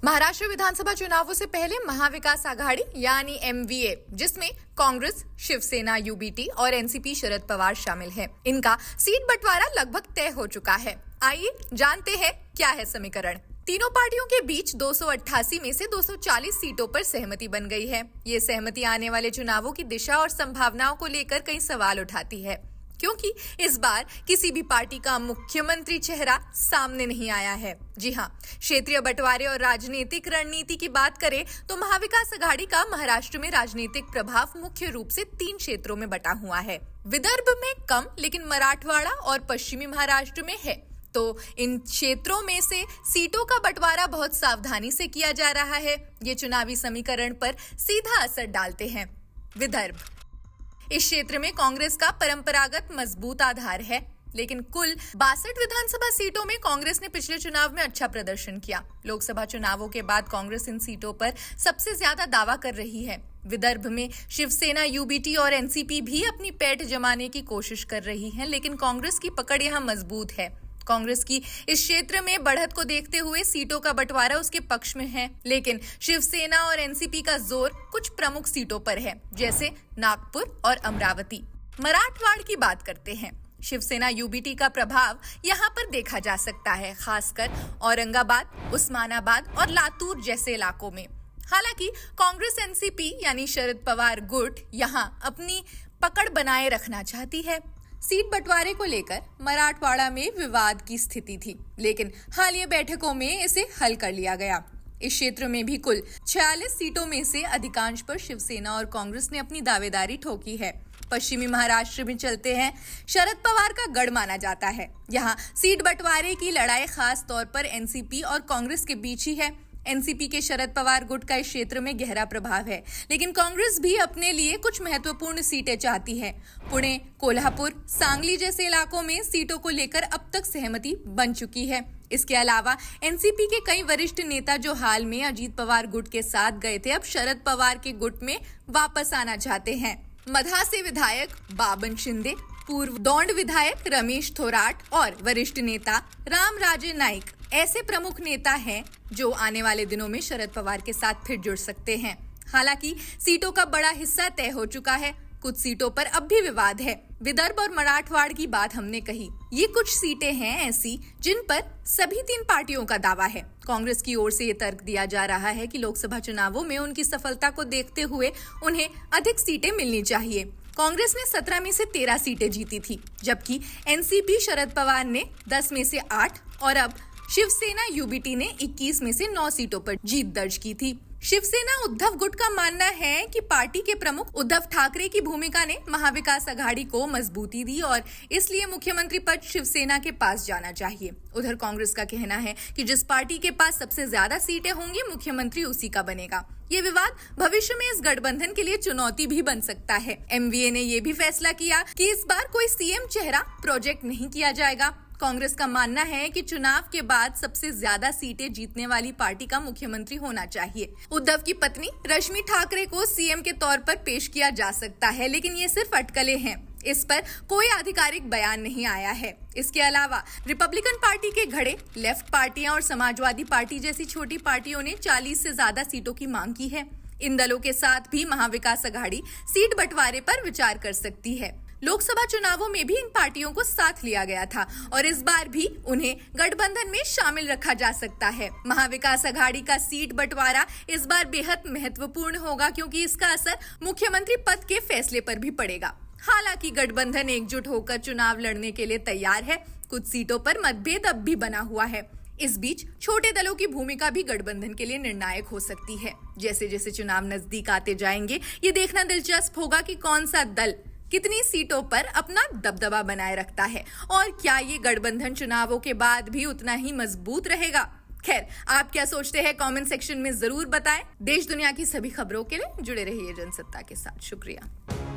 महाराष्ट्र विधानसभा चुनावों से पहले महाविकास आघाड़ी यानी एमवीए, जिसमें कांग्रेस, शिवसेना, यूबीटी और एनसीपी शरद पवार शामिल है, इनका सीट बंटवारा लगभग तय हो चुका है। आइए जानते हैं क्या है समीकरण। तीनों पार्टियों के बीच 288 में से 240 सीटों पर सहमति बन गई है। ये सहमति आने वाले चुनावों की दिशा और संभावनाओं को लेकर कई सवाल उठाती है, क्योंकि इस बार किसी भी पार्टी का मुख्यमंत्री चेहरा सामने नहीं आया है। जी हां, क्षेत्रीय बंटवारे और राजनीतिक रणनीति की बात करें तो महाविकास आघाड़ी का महाराष्ट्र में राजनीतिक प्रभाव मुख्य रूप से 3 क्षेत्रों में बटा हुआ है। विदर्भ में कम, लेकिन मराठवाड़ा और पश्चिमी महाराष्ट्र में है। तो इन क्षेत्रों में से सीटों का बंटवारा बहुत सावधानी से किया जा रहा है। ये चुनावी समीकरण पर सीधा असर डालते हैं। विदर्भ, इस क्षेत्र में कांग्रेस का परंपरागत मजबूत आधार है, लेकिन कुल 62 विधानसभा सीटों में कांग्रेस ने पिछले चुनाव में अच्छा प्रदर्शन किया। लोकसभा चुनावों के बाद कांग्रेस इन सीटों पर सबसे ज्यादा दावा कर रही है। विदर्भ में शिवसेना, यूबीटी और एनसीपी भी अपनी पैठ जमाने की कोशिश कर रही हैं, लेकिन कांग्रेस की पकड़ यहां मजबूत है। कांग्रेस की इस क्षेत्र में बढ़त को देखते हुए सीटों का बंटवारा उसके पक्ष में है, लेकिन शिवसेना और एनसीपी का जोर कुछ प्रमुख सीटों पर है, जैसे नागपुर और अमरावती। मराठवाड़ की बात करते हैं। शिवसेना यूबीटी का प्रभाव यहां पर देखा जा सकता है, खासकर औरंगाबाद, उस्मानाबाद और लातूर जैसे इलाकों में। हालांकि कांग्रेस एनसीपी यानी शरद पवार गुट यहां अपनी पकड़ बनाए रखना चाहती है। सीट बंटवारे को लेकर मराठवाड़ा में विवाद की स्थिति थी, लेकिन हालिया बैठकों में इसे हल कर लिया गया। इस क्षेत्र में भी कुल 46 सीटों में से अधिकांश पर शिवसेना और कांग्रेस ने अपनी दावेदारी ठोकी है। पश्चिमी महाराष्ट्र में चलते हैं। शरद पवार का गढ़ माना जाता है। यहाँ सीट बंटवारे की लड़ाई खास तौर पर एनसीपी और कांग्रेस के बीच ही है। एनसीपी के शरद पवार गुट का इस क्षेत्र में गहरा प्रभाव है, लेकिन कांग्रेस भी अपने लिए कुछ महत्वपूर्ण सीटें चाहती है। पुणे, कोल्हापुर, सांगली जैसे इलाकों में सीटों को लेकर अब तक सहमति बन चुकी है। इसके अलावा एनसीपी के कई वरिष्ठ नेता जो हाल में अजीत पवार गुट के साथ गए थे, अब शरद पवार के गुट में वापस आना चाहते हैं। मधा से विधायक बाबन शिंदे, पूर्व दौंड विधायक रमेश थोराट और वरिष्ठ नेता रामराजे नाईक ऐसे प्रमुख नेता हैं जो आने वाले दिनों में शरद पवार के साथ फिर जुड़ सकते हैं। हालांकि सीटों का बड़ा हिस्सा तय हो चुका है। कुछ सीटों पर अब भी विवाद है। विदर्भ और मराठवाड़ की बात हमने कही। ये कुछ सीटें हैं ऐसी जिन पर सभी 3 पार्टियों का दावा है। कांग्रेस की ओर से ये तर्क दिया जा रहा है कि लोकसभा चुनावों में उनकी सफलता को देखते हुए उन्हें अधिक सीटें मिलनी चाहिए। कांग्रेस ने 17 में से 13 सीटें जीती थी, जबकि एनसीपी शरद पवार ने 10 में से 8 और अब शिवसेना यूबीटी ने 21 में से 9 सीटों पर जीत दर्ज की थी। शिवसेना उद्धव गुट का मानना है कि पार्टी के प्रमुख उद्धव ठाकरे की भूमिका ने महाविकास आघाड़ी को मजबूती दी और इसलिए मुख्यमंत्री पद शिवसेना के पास जाना चाहिए। उधर कांग्रेस का कहना है कि जिस पार्टी के पास सबसे ज्यादा सीटें होंगी, मुख्यमंत्री उसी का बनेगा। ये विवाद भविष्य में इस गठबंधन के लिए चुनौती भी बन सकता है। एमवीए ने ये भी फैसला किया कि इस बार कोई सीएम चेहरा प्रोजेक्ट नहीं किया जाएगा। कांग्रेस का मानना है कि चुनाव के बाद सबसे ज्यादा सीटें जीतने वाली पार्टी का मुख्यमंत्री होना चाहिए। उद्धव की पत्नी रश्मि ठाकरे को सीएम के तौर पर पेश किया जा सकता है, लेकिन ये सिर्फ अटकलें हैं। इस पर कोई आधिकारिक बयान नहीं आया है। इसके अलावा रिपब्लिकन पार्टी के घड़े, लेफ्ट पार्टियां और समाजवादी पार्टी जैसी छोटी पार्टियों ने 40 से ज्यादा सीटों की मांग की है। इन दलों के साथ भी महाविकास आघाड़ी सीट बंटवारे पर विचार कर सकती है। लोकसभा चुनावों में भी इन पार्टियों को साथ लिया गया था और इस बार भी उन्हें गठबंधन में शामिल रखा जा सकता है। महाविकास आघाड़ी का सीट बंटवारा इस बार बेहद महत्वपूर्ण होगा, क्योंकि इसका असर मुख्यमंत्री पद के फैसले पर भी पड़ेगा। हालांकि गठबंधन एकजुट होकर चुनाव लड़ने के लिए तैयार है। कुछ सीटों पर मतभेद अब भी बना हुआ है। इस बीच छोटे दलों की भूमिका भी गठबंधन के लिए निर्णायक हो सकती है। जैसे जैसे चुनाव नजदीक आते जाएंगे, ये देखना दिलचस्प होगा कि कौन सा दल कितनी सीटों पर अपना दबदबा बनाए रखता है और क्या ये गठबंधन चुनावों के बाद भी उतना ही मजबूत रहेगा। खैर, आप क्या सोचते हैं कमेंट सेक्शन में जरूर बताएं। देश दुनिया की सभी खबरों के लिए जुड़े रहिए जनसत्ता के साथ। शुक्रिया।